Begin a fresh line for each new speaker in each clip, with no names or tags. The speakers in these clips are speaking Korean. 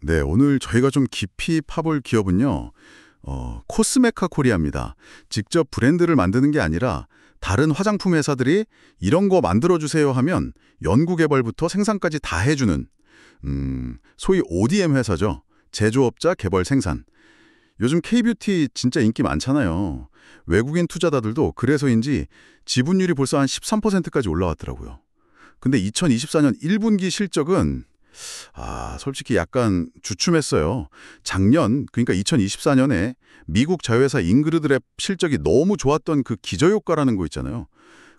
네, 오늘 저희가 좀 깊이 파볼 기업은요, 코스메카 코리아입니다. 직접 브랜드를 만드는 게 아니라 다른 화장품 회사들이 이런 거 만들어주세요 하면 연구개발부터 생산까지 다 해주는, 소위 ODM 회사죠. 제조업자 개발 생산. 요즘 K뷰티 진짜 인기 많잖아요. 외국인 투자자들도 그래서인지 지분율이 벌써 한 13%까지 올라왔더라고요. 근데 2024년 1분기 실적은 솔직히 약간 주춤했어요. 작년, 그러니까 2024년에 미국 자회사 잉그르드랩 실적이 너무 좋았던 그 기저효과라는 거 있잖아요.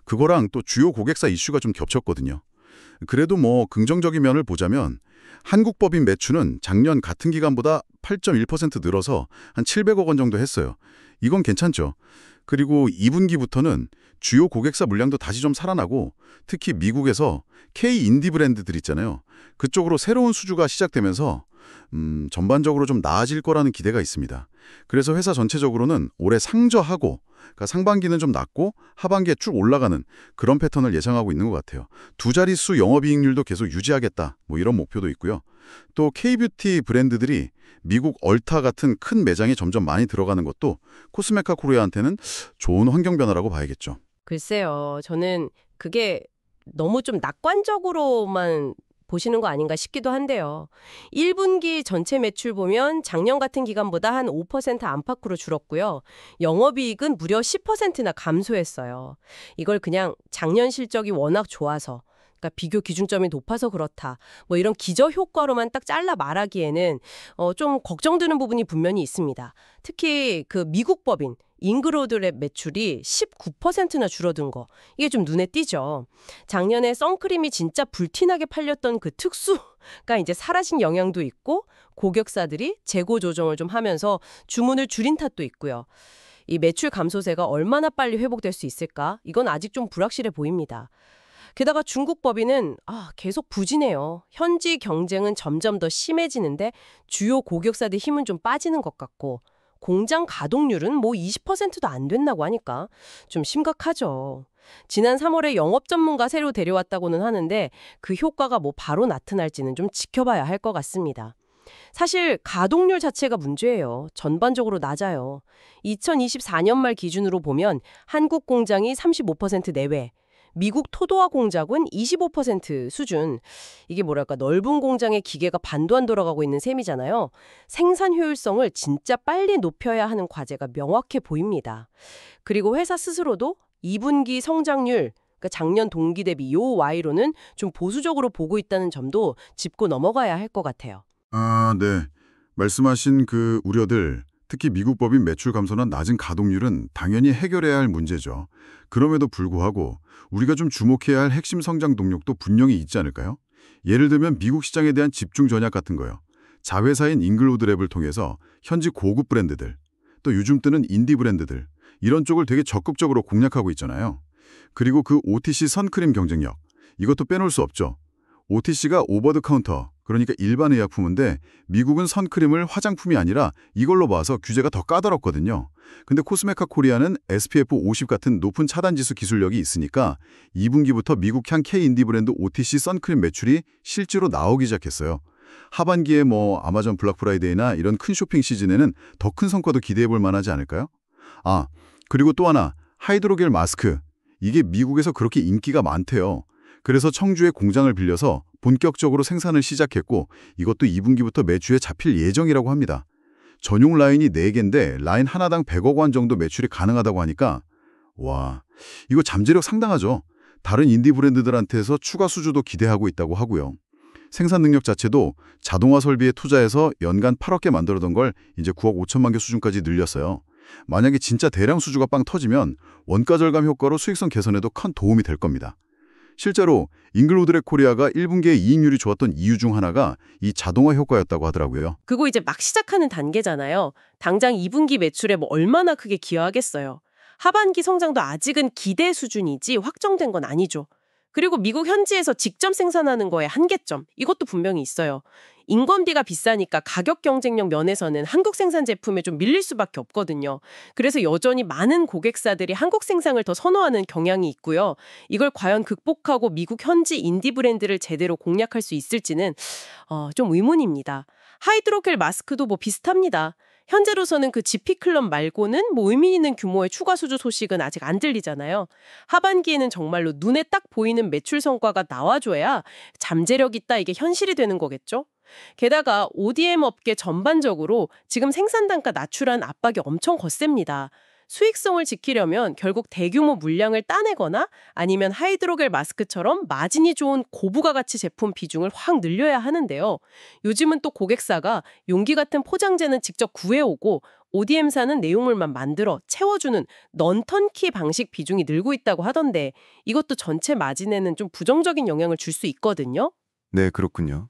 그거랑 또 주요 고객사 이슈가 좀 겹쳤거든요. 그래도 뭐 긍정적인 면을 보자면 한국 법인 매출은 작년 같은 기간보다 8.1% 늘어서 한 700억 원 정도 했어요. 이건 괜찮죠. 그리고 2분기부터는 주요 고객사 물량도 다시 좀 살아나고 특히 미국에서 K 인디 브랜드들 있잖아요. 그쪽으로 새로운 수주가 시작되면서 전반적으로 좀 나아질 거라는 기대가 있습니다. 그래서 회사 전체적으로는 올해 상저하고 그러니까 상반기는 좀 낮고 하반기에 쭉 올라가는 그런 패턴을 예상하고 있는 것 같아요. 두 자릿수 영업이익률도 계속 유지하겠다 뭐 이런 목표도 있고요. 또 K뷰티 브랜드들이 미국 얼타 같은 큰 매장에 점점 많이 들어가는 것도 코스메카 코리아한테는 좋은 환경 변화라고 봐야겠죠.
글쎄요. 저는 그게 너무 좀 낙관적으로만 보시는 거 아닌가 싶기도 한데요. 1분기 전체 매출 보면 작년 같은 기간보다 한 5% 안팎으로 줄었고요. 영업이익은 무려 10%나 감소했어요. 이걸 그냥 작년 실적이 워낙 좋아서 그러니까 비교 기준점이 높아서 그렇다. 뭐 이런 기저 효과로만 딱 잘라 말하기에는 좀 걱정되는 부분이 분명히 있습니다. 특히 그 미국 법인 잉그로드랩 매출이 19%나 줄어든 거. 이게 좀 눈에 띄죠. 작년에 선크림이 진짜 불티나게 팔렸던 그 특수가 이제 사라진 영향도 있고 고객사들이 재고 조정을 좀 하면서 주문을 줄인 탓도 있고요. 이 매출 감소세가 얼마나 빨리 회복될 수 있을까? 이건 아직 좀 불확실해 보입니다. 게다가 중국 법인은 계속 부진해요. 현지 경쟁은 점점 더 심해지는데 주요 고객사들 힘은 좀 빠지는 것 같고 공장 가동률은 뭐 20%도 안 된다고 하니까 좀 심각하죠. 지난 3월에 영업 전문가 새로 데려왔다고는 하는데 그 효과가 뭐 바로 나타날지는 좀 지켜봐야 할 것 같습니다. 사실 가동률 자체가 문제예요. 전반적으로 낮아요. 2024년 말 기준으로 보면 한국 공장이 35% 내외, 미국 토도화 공작은 25% 수준. 이게 뭐랄까 넓은 공장의 기계가 반도 안 돌아가고 있는 셈이잖아요. 생산 효율성을 진짜 빨리 높여야 하는 과제가 명확해 보입니다. 그리고 회사 스스로도 2분기 성장률, 그러니까 작년 동기 대비 요 Y로는 좀 보수적으로 보고 있다는 점도 짚고 넘어가야 할 것 같아요.
네. 말씀하신 그 우려들, 특히 미국 법인 매출 감소나 낮은 가동률은 당연히 해결해야 할 문제죠. 그럼에도 불구하고 우리가 좀 주목해야 할 핵심 성장 동력도 분명히 있지 않을까요? 예를 들면 미국 시장에 대한 집중 전략 같은 거요. 자회사인 잉글로드랩을 통해서 현지 고급 브랜드들, 또 요즘 뜨는 인디 브랜드들, 이런 쪽을 되게 적극적으로 공략하고 있잖아요. 그리고 그 OTC 선크림 경쟁력, 이것도 빼놓을 수 없죠. OTC가 오버 더 카운터, 그러니까 일반 의약품인데 미국은 선크림을 화장품이 아니라 이걸로 봐서 규제가 더 까다롭거든요. 근데 코스메카 코리아는 SPF 50 같은 높은 차단지수 기술력이 있으니까 2분기부터 미국향 K인디 브랜드 OTC 선크림 매출이 실제로 나오기 시작했어요. 하반기에 뭐 아마존 블랙 프라이데이나 이런 큰 쇼핑 시즌에는 더 큰 성과도 기대해 볼 만하지 않을까요? 그리고 또 하나, 하이드로겔 마스크. 이게 미국에서 그렇게 인기가 많대요. 그래서 청주에 공장을 빌려서 본격적으로 생산을 시작했고 이것도 2분기부터 매출에 잡힐 예정이라고 합니다. 전용 라인이 4개인데 라인 하나당 100억 원 정도 매출이 가능하다고 하니까 와, 이거 잠재력 상당하죠. 다른 인디 브랜드들한테서 추가 수주도 기대하고 있다고 하고요. 생산 능력 자체도 자동화 설비에 투자해서 연간 8억 개 만들어던 걸 이제 9억 5천만 개 수준까지 늘렸어요. 만약에 진짜 대량 수주가 빵 터지면 원가 절감 효과로 수익성 개선에도 큰 도움이 될 겁니다. 실제로 잉글로드랩 코리아가 1분기에 이익률이 좋았던 이유 중 하나가 이 자동화 효과였다고 하더라고요.
그거 이제 막 시작하는 단계잖아요. 당장 2분기 매출에 뭐 얼마나 크게 기여하겠어요. 하반기 성장도 아직은 기대 수준이지 확정된 건 아니죠. 그리고 미국 현지에서 직접 생산하는 거에 한계점, 이것도 분명히 있어요. 인건비가 비싸니까 가격 경쟁력 면에서는 한국 생산 제품에 좀 밀릴 수밖에 없거든요. 그래서 여전히 많은 고객사들이 한국 생산을 더 선호하는 경향이 있고요. 이걸 과연 극복하고 미국 현지 인디 브랜드를 제대로 공략할 수 있을지는 좀 의문입니다. 하이드로겔 마스크도 뭐 비슷합니다. 현재로서는 그 GP클럽 말고는 뭐 의미 있는 규모의 추가 수주 소식은 아직 안 들리잖아요. 하반기에는 정말로 눈에 딱 보이는 매출 성과가 나와줘야 잠재력 있다 이게 현실이 되는 거겠죠? 게다가 ODM 업계 전반적으로 지금 생산 단가 낮추란 압박이 엄청 거셉니다. 수익성을 지키려면 결국 대규모 물량을 따내거나 아니면 하이드로겔 마스크처럼 마진이 좋은 고부가 가치 제품 비중을 확 늘려야 하는데요. 요즘은 또 고객사가 용기 같은 포장재는 직접 구해오고 ODM사는 내용물만 만들어 채워주는 넌턴키 방식 비중이 늘고 있다고 하던데 이것도 전체 마진에는 좀 부정적인 영향을 줄 수 있거든요.
네, 그렇군요.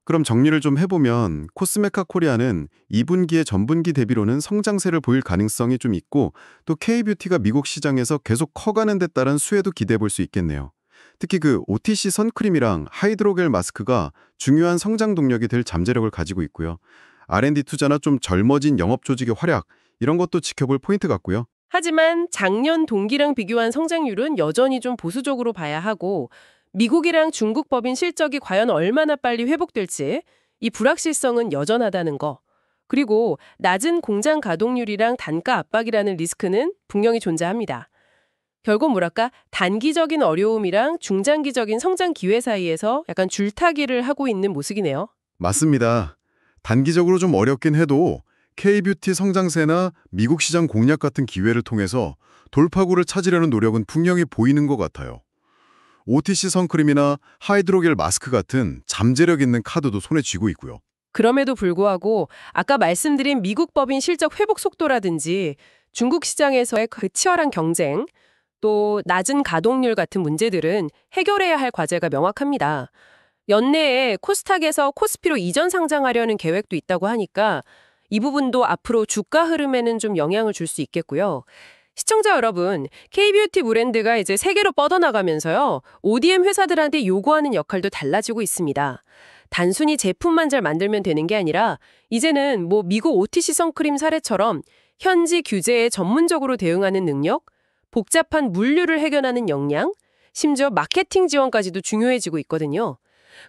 그럼 정리를 좀 해보면 코스메카 코리아는 2분기에 전분기 대비로는 성장세를 보일 가능성이 좀 있고 또 K뷰티가 미국 시장에서 계속 커가는 데 따른 수혜도 기대해 볼 수 있겠네요. 특히 그 OTC 선크림이랑 하이드로겔 마스크가 중요한 성장 동력이 될 잠재력을 가지고 있고요. R&D 투자나 좀 젊어진 영업 조직의 활약 이런 것도 지켜볼 포인트 같고요.
하지만 작년 동기랑 비교한 성장률은 여전히 좀 보수적으로 봐야 하고 미국이랑 중국 법인 실적이 과연 얼마나 빨리 회복될지 이 불확실성은 여전하다는 거. 그리고 낮은 공장 가동률이랑 단가 압박이라는 리스크는 분명히 존재합니다. 결국 뭐랄까 단기적인 어려움이랑 중장기적인 성장 기회 사이에서 약간 줄타기를 하고 있는 모습이네요.
맞습니다. 단기적으로 좀 어렵긴 해도 K뷰티 성장세나 미국 시장 공략 같은 기회를 통해서 돌파구를 찾으려는 노력은 분명히 보이는 것 같아요. OTC 선크림이나 하이드로겔 마스크 같은 잠재력 있는 카드도 손에 쥐고 있고요.
그럼에도 불구하고 아까 말씀드린 미국 법인 실적 회복 속도라든지 중국 시장에서의 그 치열한 경쟁, 또 낮은 가동률 같은 문제들은 해결해야 할 과제가 명확합니다. 연내에 코스닥에서 코스피로 이전 상장하려는 계획도 있다고 하니까 이 부분도 앞으로 주가 흐름에는 좀 영향을 줄 수 있겠고요. 시청자 여러분, K뷰티 브랜드가 이제 세계로 뻗어나가면서요. ODM 회사들한테 요구하는 역할도 달라지고 있습니다. 단순히 제품만 잘 만들면 되는 게 아니라 이제는 뭐 미국 OTC 선크림 사례처럼 현지 규제에 전문적으로 대응하는 능력, 복잡한 물류를 해결하는 역량, 심지어 마케팅 지원까지도 중요해지고 있거든요.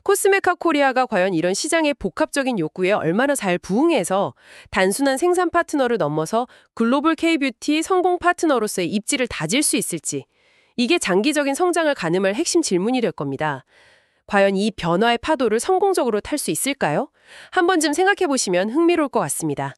코스메카 코리아가 과연 이런 시장의 복합적인 욕구에 얼마나 잘 부응해서 단순한 생산 파트너를 넘어서 글로벌 K뷰티 성공 파트너로서의 입지를 다질 수 있을지 이게 장기적인 성장을 가늠할 핵심 질문이 될 겁니다. 과연 이 변화의 파도를 성공적으로 탈 수 있을까요? 한 번쯤 생각해 보시면 흥미로울 것 같습니다.